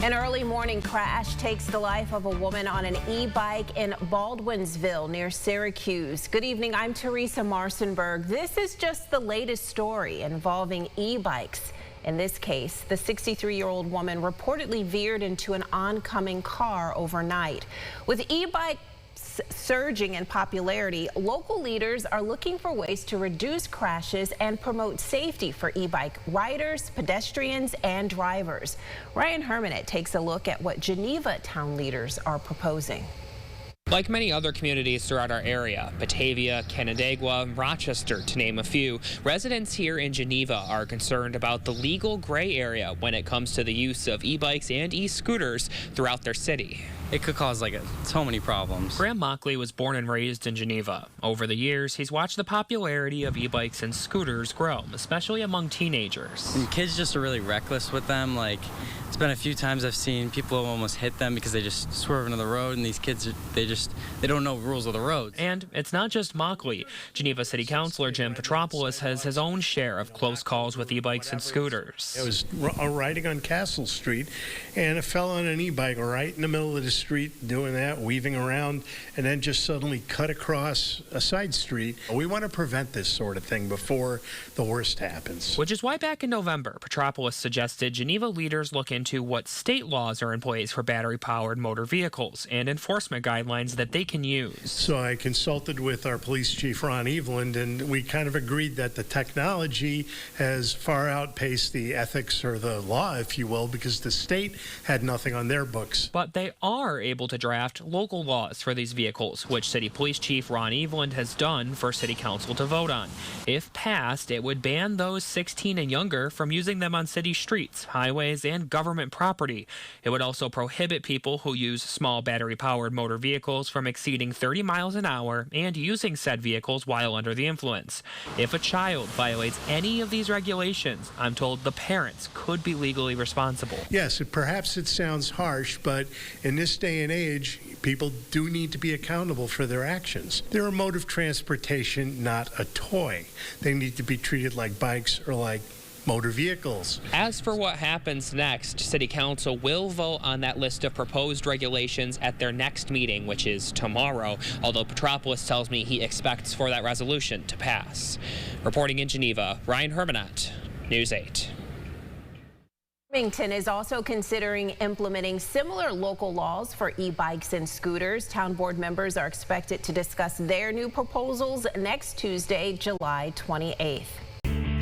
An early morning crash takes the life of a woman on an e-bike in Baldwinsville near Syracuse. Good evening, I'm Teresa Marcinberg. This is just the latest story involving e-bikes. In this case, the 63-year-old woman reportedly veered into an oncoming car overnight. With e-bikes surging in popularity, local leaders are looking for ways to reduce crashes and promote safety for e-bike riders, pedestrians, and drivers. Ryan Hermanette takes a look at what Geneva town leaders are proposing. Like many other communities throughout our area, Batavia, Canandaigua, Rochester, to name a few, residents here in Geneva are concerned about the legal gray area when it comes to the use of e-bikes and e-scooters throughout their city. It could cause so many problems. Graham Mockley was born and raised in Geneva. Over the years, he's watched the popularity of e-bikes and scooters grow, especially among teenagers. And kids just are really reckless with them. It's been a few times I've seen people almost hit them because they just swerve into the road, and these kids, they don't know rules of the roads. And it's not just Mockley. Geneva City Councilor Jim Petropoulos has his own share of close calls with e-bikes and scooters. I was riding on Castle Street, and a fellow on an e-bike right in the middle of the street doing that, weaving around, and then just suddenly cut across a side street. We want to prevent this sort of thing before the worst happens. Which is why back in November, Petropoulos suggested Geneva leaders look into what state laws are in place for battery-powered motor vehicles and enforcement guidelines that they can use. So I consulted with our police chief, Ron Eveland, and we kind of agreed that the technology has far outpaced the ethics or the law, if you will, because the state had nothing on their books. But they are able to draft local laws for these vehicles, which City Police Chief Ron Eveland has done for City Council to vote on. If passed, it would ban those 16 and younger from using them on city streets, highways, and government property. It would also prohibit people who use small battery-powered motor vehicles from exceeding 30 miles an hour and using said vehicles while under the influence. If a child violates any of these regulations, I'm told the parents could be legally responsible. Yes, perhaps it sounds harsh, but in this day and age, people do need to be accountable for their actions. They're a mode of transportation, not a toy. They need to be treated like bikes or like motor vehicles. As for what happens next, City Council will vote on that list of proposed regulations at their next meeting, which is tomorrow, although Petropoulos tells me he expects for that resolution to pass. Reporting in Geneva, Ryan Hermanette, News 8. Wilmington is also considering implementing similar local laws for e-bikes and scooters. Town board members are expected to discuss their new proposals next Tuesday, July 28th.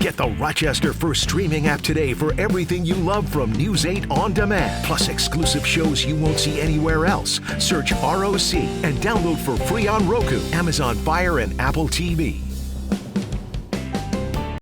Get the Rochester First streaming app today for everything you love from News 8 on demand, plus exclusive shows you won't see anywhere else. Search ROC and download for free on Roku, Amazon Fire, and Apple TV.